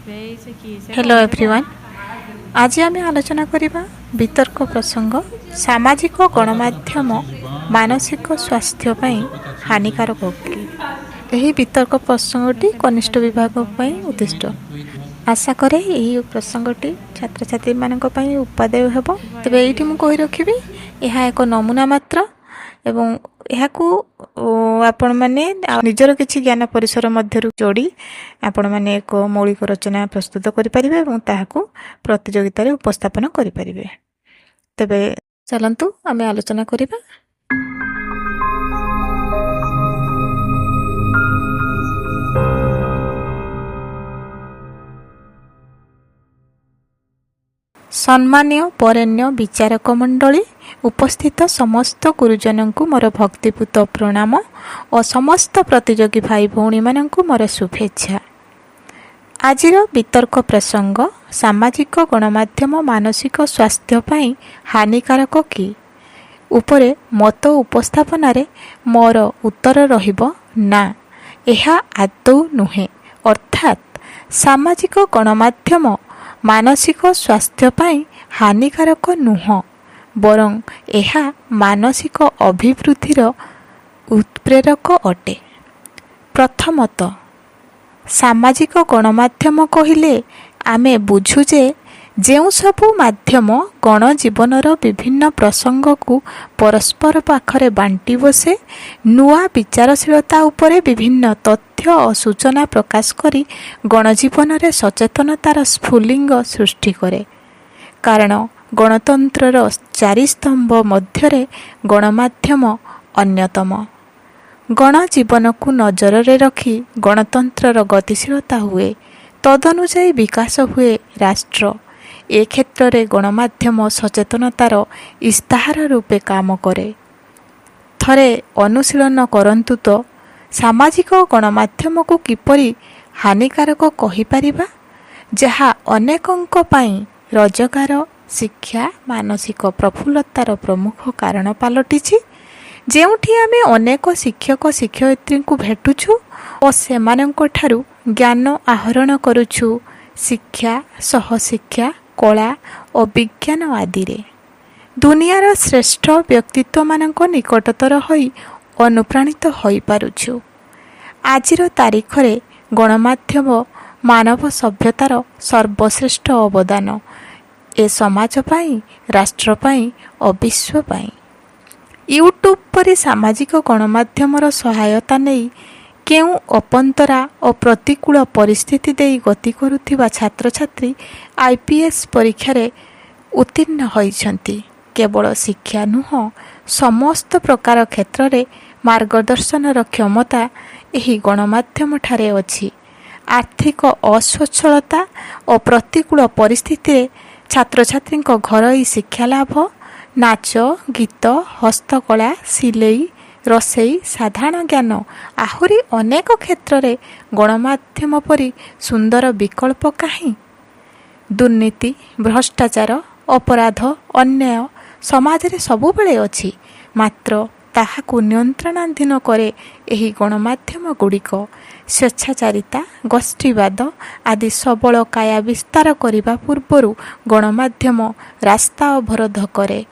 Hello everyone. आज आम आलोचना करिबा वितर्क प्रसंग सामाजिक गणमाध्यम मानसिक स्वास्थ्य पई हानिकारक कि। एही वितर्क प्रसंगटी कनिष्ठ विभाग पई उद्दिष्ट। आशा करे एही प्रसंगटी छात्र छात्री मानक पई उपादेय हेबो। तबे एठी मु कहि रखिबी एहा एक नमूना मात्र एवं एहाकू आपण माने निजर किछि ज्ञान परिसर मध्यरु जोड़ी आपण माने एक मौलिक रचना प्रस्तुत करि परिबे एवं ताहाकू प्रतियोगिता रे उपस्थापन करि परिबे। तबे चलंतु आमे आलोचना करिबा। सम्मान्य बरेण्य विचारक मंडली उपस्थित समस्त गुरुजन को मोर भक्तिपूत प्रणाम और समस्त प्रतियोगी भाई भौणी माननकु मोर शुभेच्छा। आजिर वितर्क प्रसंग सामाजिक गणमाध्यम मानसिक स्वास्थ्य पई हानिकारक कि उपरे मत उपस्थापन रे मोर उत्तर रहिबो ना, एहा आदौ नुहे। अर्थात सामाजिक गणमाध्यम मानसिक स्वास्थ्य पई हानिकारक नुह, बरं एहा मानसिक अभिवृद्धिर उत्प्रेरक अटे। प्रथमत सामाजिक गणमाध्यम कहिले आमे बुझु जे जेउ सबु माध्यम गण जीवनर विभिन्न प्रसंग को परस्पर पाखरे बांटी बसे नुआ विचारशीलता उपरे विभिन्न तथ्य और सूचना प्रकाश करी गणजीवन रे सचेतनतार स्फुलिंग सृष्टि करे। कारण गणतंत्रर चारि स्तंभ मध्यरे गणमाध्यम अन्यतम। गणजीवन को नजर रे रखी गणतंत्रर गतिशीलता हुए, तदनुसायी विकास हुए राष्ट्र। ए क्षेत्र रे गणमाध्यम सचेतनतार इस्ताहार रूपे काम करे। थरे अनुशीलन करंतु तो सामाजिक गणमाध्यम को किपरि हानिकारक कहि परिबा, जहा अनेकंक पई रोजगार, शिक्षा, मानसिक प्रफुल्लतार प्रमुख कारण पालटिछि। जेउठी आमे अनेक शिक्षक शिक्षयित्री को भेटुछु और सेमानंक ठारू ज्ञान आहरण करुछु, शिक्षा सहशिक्षा कला और विज्ञान आदि रे दुनियार श्रेष्ठ व्यक्तित्व मानक निकटतर होई अनुप्राणित होई पारुछु। आजिर तारीख रे गणमाध्यम मानव सभ्यतार सर्वश्रेष्ठ अवदान ए समाज पाई, राष्ट्र पाई और विश्व पाई। यूट्यूब परि सामाजिक गणमाध्यमर सहायता नहीं केउ अपंतरा और प्रतिकूल परिस्थिति देई गति करुथिबा छात्र छात्री आईपीएस परीक्षा रे उत्तीर्ण होइछंती। केवल शिक्षा नुह, समस्त प्रकार क्षेत्र रे मार्गदर्शनर क्षमता एही गणमाध्यम ठारे अछि। आर्थिक अस्वच्छलता और प्रतिकूल परिस्थिति रे छात्र छात्री घरोई शिक्षा लाभ, नाच गीत, हस्तकला, सिलेई, रोषेई, साधारण ज्ञान आहुरी अनेक क्षेत्र रे गणमाध्यम परि सुंदर विकल्प काहीं। दुर्नीति, भ्रष्टाचार, अपराध, अन्याय समाज रे सबु बेले अछि, मात्र ताहाकु नियंत्रणाधीन करे एही गणमाध्यम गुड़िक। स्वेच्छाचारिता, गोष्ठीवाद आदि सबल काया विस्तार करिबा पूर्वरु गणमाध्यम रास्ता अवरोध करे।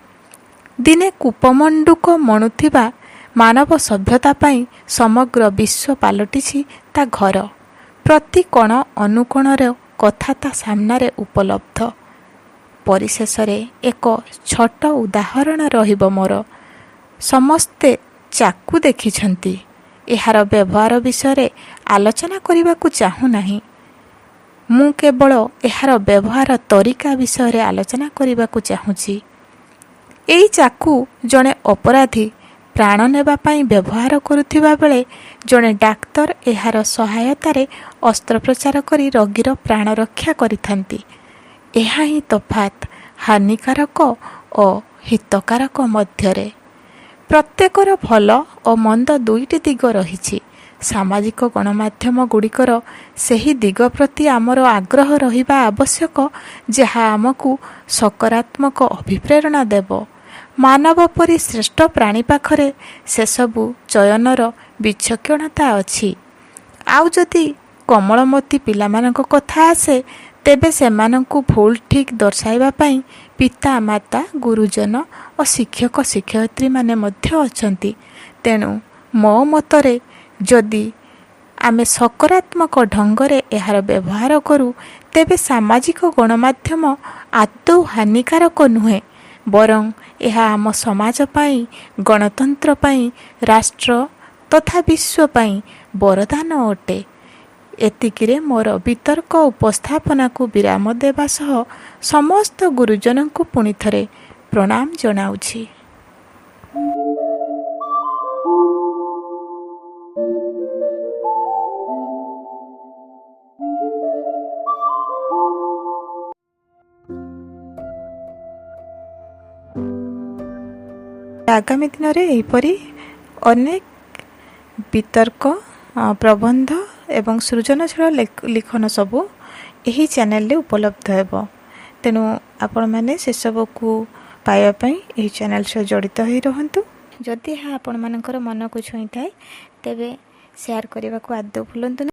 दिने कूपमंडूक मणुथिबा मानव सभ्यता पाई समग्र विश्व पालटिछि ता घर। प्रति कण अनुकोणर कथा ता सामनारे उपलब्ध। परिशेष रे एक छोट उदाहरण रहिबो मोर। समस्ते चाकू देखिछंती, एहार व्यवहार विषय आलोचना करिबाकू चाहू नाही। मु केवल एहार व्यवहार तरीका विषय आलोचना करिबाकू चाहूछि। एई चाकू जणे अपराधी प्राण नेबा पाई व्यवहार करुथिबा बेले जणे डाक्तर एहार सहायता रे अस्त्रोपचार करी रोगीर प्राण रक्षा करिथांती। एहा ही तफात हानिकारक और हितकारक मध्यरे। प्रत्येकर भल और मंद दुईटी दिग रहिछि। सामाजिक गणमाध्यम गुड़िकर सही दिग प्रति आमर आग्रह रहिबा आवश्यक, जहा आमको सकारात्मक अभिप्रेरणा देव। मानव परि श्रेष्ठ प्राणी पाखरे से सबु चयनर विचक्षणता अछि। आउ जदि କୋମଳମତି ପିଲାମାନଙ୍କ କଥା ଆସେ, ତେବେ ସେମାନଙ୍କୁ ଭୁଲ ଠିକ୍ ଦର୍ଶାଇବା ପାଇଁ ପିତା ମାତା, ଗୁରୁଜନ ଓ ଶିକ୍ଷକ ଶିକ୍ଷୟିତ୍ରୀମାନେ ମଧ୍ୟ ଅଛନ୍ତି। ତେଣୁ ମୋ ମତରେ ଯଦି ଆମେ ସକାରାତ୍ମକ ଢଙ୍ଗରେ ଏହାର ବ୍ୟବହାର କରୁ, ତେବେ ସାମାଜିକ ଗଣମାଧ୍ୟମ ଆଦୌ ହାନିକାରକ ନୁହେଁ, ବରଂ ଏହା ଆମ ସମାଜ ପାଇଁ, ଗଣତନ୍ତ୍ର ପାଇଁ, ରାଷ୍ଟ୍ର ତଥା ବିଶ୍ୱ ପାଇଁ ବରଦାନ ଅଟେ। ଏତିକିରେ ମୋର ବିତର୍କ ଉପସ୍ଥାପନାକୁ ବିରାମ ଦେବା ସହ ସମସ୍ତ ଗୁରୁଜନଙ୍କୁ ପୁଣି ଥରେ ପ୍ରଣାମ ଜଣାଉଛି। ଆଗାମୀ ଦିନରେ ଏହିପରି ଅନେକ ବିତର୍କ, ପ୍ରବନ୍ଧ ଏବଂ ସୃଜନଶୀଳ ଲିଖନ ସବୁ ଏହି ଚ୍ୟାନେଲରେ ଉପଲବ୍ଧ ହେବ। ତେଣୁ ଆପଣମାନେ ସେସବୁକୁ ପାଇବା ପାଇଁ ଏହି ଚ୍ୟାନେଲ ସହ ଜଡ଼ିତ ହୋଇ ରହନ୍ତୁ। ଯଦି ଏହା ଆପଣମାନଙ୍କର ମନକୁ ଛୁଇଁଥାଏ, ତେବେ ସେୟାର କରିବାକୁ ଆଦୌ ଭୁଲନ୍ତୁ ନାହିଁ।